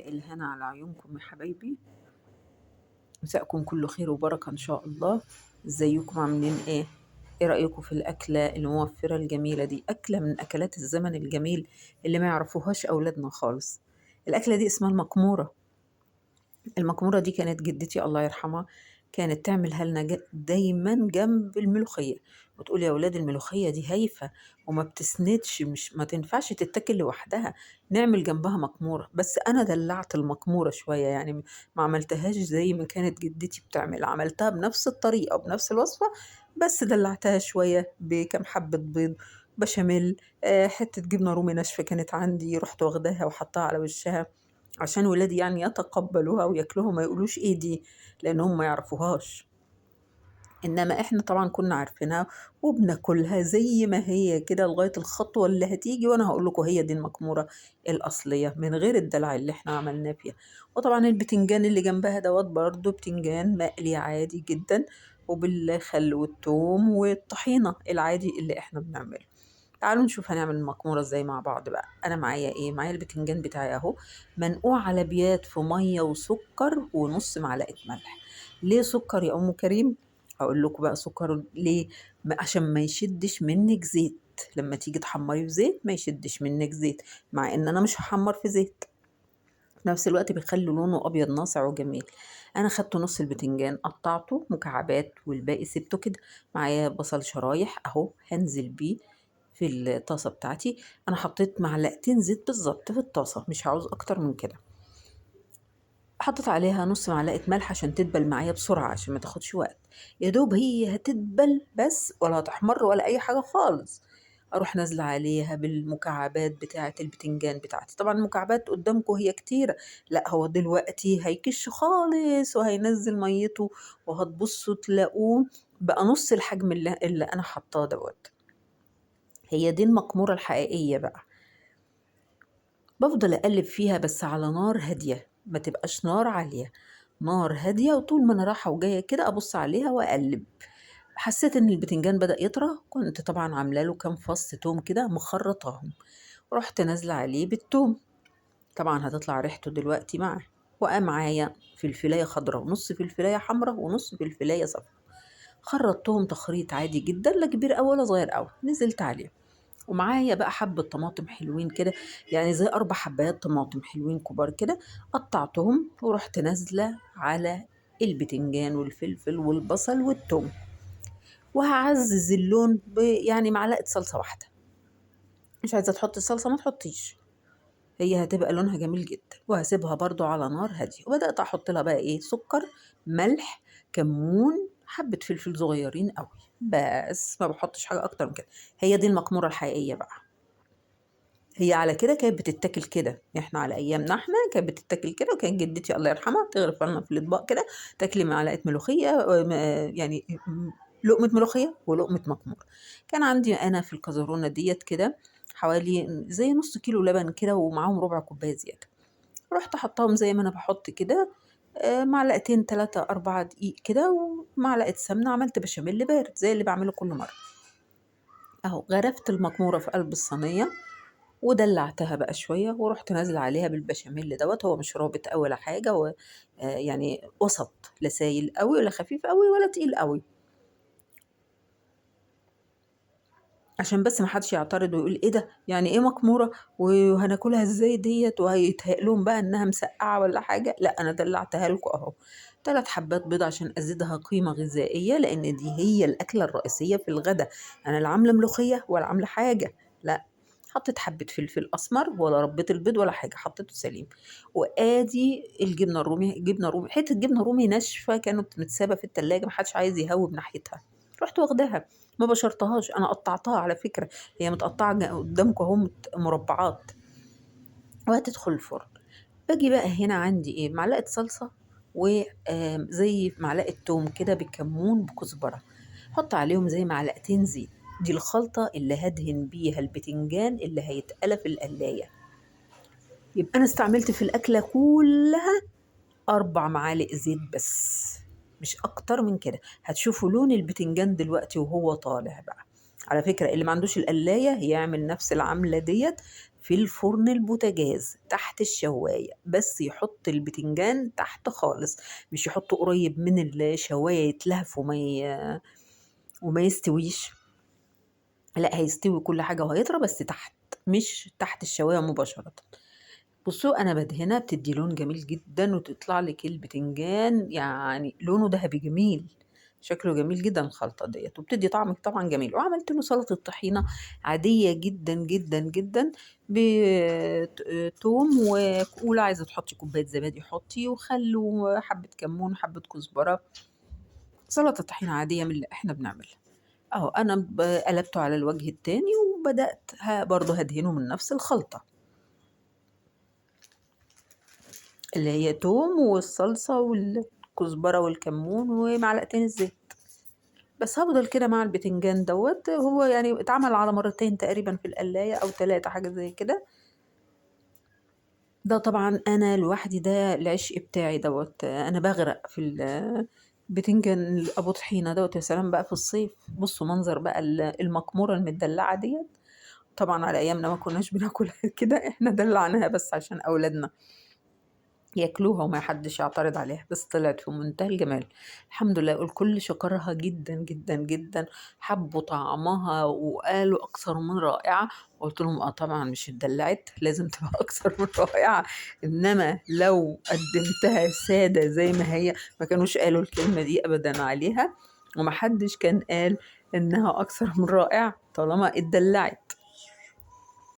مساء الهنا على عيونكم يا حبايبي. مساءكم كله خير وبركة إن شاء الله. ازيكم عاملين ايه رأيكم في الأكلة الموفرة الجميلة دي؟ أكلة من أكلات الزمن الجميل اللي ما يعرفوهاش أولادنا خالص. الأكلة دي اسمها المكمورة. المكمورة دي كانت جدتي الله يرحمها كانت تعملها لنا دايما جنب الملوخية، وتقول يا ولاد الملوخية دي هايفة وما بتسندش، مش ما تنفعش تتاكل لوحدها، نعمل جنبها مكمورة. بس أنا دلعت المكمورة شوية، يعني ما عملتهاش زي ما كانت جدتي بتعمل، عملتها بنفس الطريقة وبنفس الوصفة، بس دلعتها شوية بكم حبة بيض، بشاميل، حتة جبنة رومي ناشفة كانت عندي، رحت واخداها وحطها على وشها عشان ولادي يعني يتقبلوها وياكلوها ما يقولوش ايه دي، لانهم ما يعرفوهاش. انما احنا طبعا كنا عارفينها وبناكلها زي ما هي كده لغايه الخطوه اللي هتيجي، وانا هقول لكم هي دي المكموره الاصليه من غير الدلع اللي احنا عملناه فيها. وطبعا البتنجان اللي جنبها دوت برضو بتنجان مقلي عادي جدا، وبالخل والثوم والطحينه العادي اللي احنا بنعمله. تعالوا نشوف هنعمل المكمورة ازاي مع بعض بقى. انا معايا معايا البتنجان بتاعي اهو، منقوع على بيات في مية وسكر ونص معلقة ملح. ليه سكر يا ام كريم؟ هقول لكم بقى سكر ليه. عشان ما يشدش منك زيت، لما تيجي تحمري في زيت ما يشدش منك زيت، مع ان انا مش هحمر في زيت، في نفس الوقت بيخلي لونه ابيض ناصع وجميل. انا خدت نص البتنجان قطعته مكعبات والباقي سبته كده. معايا بصل شرايح اهو هنزل بيه في الطاسة بتاعتي. انا حطيت معلقتين زيت بالظبط في الطاسة، مش عاوز اكتر من كده. حطيت عليها نص معلقة ملح عشان تدبل معايا بسرعة، عشان ما تاخدش وقت. يا دوب هي هتدبل بس، ولا هتحمر ولا اي حاجة خالص، اروح نازلة عليها بالمكعبات بتاعة البتنجان بتاعتي. طبعا المكعبات قدامكم هي كتيرة، لا هو دلوقتي هيكش خالص وهينزل ميته، وهتبصوا تلاقوه بقى نص الحجم اللي انا حطاه دوت. هي دي المكمورة الحقيقية بقى. بفضل اقلب فيها بس على نار هادية، ما تبقاش نار عالية، نار هادية، وطول ما انا رايحة وجاية كده ابص عليها واقلب. حسيت ان البتنجان بدأ يطرى، كنت طبعا عامله له كام فص توم كده مخرطاهم، رحت نازلة عليه بالتوم. طبعا هتطلع ريحته دلوقتي معاه. ومعايا فلفلاية خضراء ونص فلفلاية حمراء ونص فلفلاية صفراء، خرطتهم تخريط عادي جدا، لا كبير أوي ولا صغير أوي، نزلت عليه. ومعايا بقى حبة طماطم حلوين كده، يعني زي 4 حبايات طماطم حلوين كبار كده، قطعتهم ورحت نازلة على البتنجان والفلفل والبصل والثوم. وهعزز اللون يعني معلقة صلصة واحدة، مش عايزة تحطي الصلصة ما تحطيش، هي هتبقى لونها جميل جدا. وهسيبها برضو على نار هادية، وبدأت أحط لها بقى سكر، ملح، كمون، حبة فلفل صغيرين قوي، بس ما بحطش حاجة أكتر من كده. هي دي المكمورة الحقيقية بقى. هي على كده كانت بتتاكل كده، احنا على ايامنا احنا كانت بتتاكل كده، وكان جدتي الله يرحمها تغرف لنا في الاطباق كده، تاكلي معلقه ملوخيه، يعني لقمه ملوخيه ولقمه مكمور. كان عندي انا في الكزرونه ديت كده حوالي زي نص كيلو لبن كده، ومعاهم ربع كوبايه زياده. رحت حطاهم زي ما انا بحط كده، معلقتين 3 4 دقيق كده، ومعلقه سمنه، عملت بشاميل بارد زي اللي بعمله كل مره. اهو غرفت المكموره في قلب الصينيه، ودلعتها بقى شوية، ورحت نازلة عليها بالبشاميل دوت. هو مش رابط أوي ولا حاجة، يعني وسط، لا سايل أوي ولا خفيف أوي ولا تقيل أوي، عشان بس ما حدش يعترض ويقول ايه ده، يعني ايه مكمورة وهناكلها ازاي ديت، وهيتهيأ لهم بقى انها مسقعة ولا حاجة. لا انا دلعتها لكم اهو. 3 حبات بيض عشان ازيدها قيمة غذائية، لان دي هي الاكلة الرئيسية في الغداء. انا لا عاملة ملوخية ولا عاملة حاجة، لا، حطيت حبة فلفل اسمر ولا ربيت البيض ولا حاجة، حطيته سليم. وادي الجبنة الرومي، جبنة رومي، حتة جبنة رومي ناشفة كانت متسابة في التلاجة، محدش عايز يهوب ناحيتها، رحت واخداها. ما بشرتهاش، انا قطعتها على فكرة، هي متقطعة قدامكم اهو مربعات، وهتدخل الفرن. باجي بقى هنا عندي معلقة صلصة، وزي معلقة توم كده بكمون بكزبرة، حط عليهم زي معلقتين زيت. دي الخلطة اللي هدهن بيها البتنجان اللي هيتقلى في القلاية. يبقى أنا استعملت في الأكلة كلها 4 معالق زيت بس، مش أكتر من كده. هتشوفوا لون البتنجان دلوقتي وهو طالع بقى. على فكرة اللي ما عندوش القلاية يعمل نفس العملة ديت في الفرن البوتاجاز تحت الشواية، بس يحط البتنجان تحت خالص، مش يحطه قريب من الشواية يتلهف وما يستويش. لا، هيستوي كل حاجة وهيطرى، بس تحت، مش تحت الشواية مباشرة. بصوا انا بدهنها بتدي لون جميل جدا، وتطلع لك البتنجان يعني لونه ذهبي جميل، شكله جميل جدا الخلطة ديت، وبتدي طعم طبعا جميل. وعملت له سلطة طحينة عادية جدا جدا جدا، بتوم وقولة، عايزة تحطي كوباية زبادي حطي، وخل وحبة كمون وحبة كزبرة. سلطة طحينة عادية من اللي احنا بنعملها. اهو انا قلبته على الوجه التاني، وبدأت برضه هدهنه من نفس الخلطة اللي هي توم والصلصة والكزبرة والكمون ومعلقتين الزيت. بس هفضل كده مع البتنجان دوت، هو يعني اتعمل على مرتين تقريبا في القلاية أو 3 حاجة زي كده. ده طبعا أنا لوحدي، ده العشق بتاعي دوت، أنا بغرق في البتنجان أبو طحينة دوت. يا سلام بقى في الصيف، بصوا منظر بقى المكمورة المدلعة ديت. طبعا على أيامنا ما كناش بناكلها كده، احنا دلعناها بس عشان أولادنا ياكلوها وما حدش يعترض عليها، بس طلعت في منتهى الجمال. الحمد لله، الكل شكرها جدا جدا جدا، حبوا طعمها وقالوا اكثر من رائعة. قلت لهم اه طبعا مش اتدلعت، لازم تبقى اكثر من رائعة. انما لو قدمتها سادة زي ما هي، ما كانوش قالوا الكلمة دي ابدا عليها، ومحدش كان قال انها اكثر من رائعة طالما اتدلعت.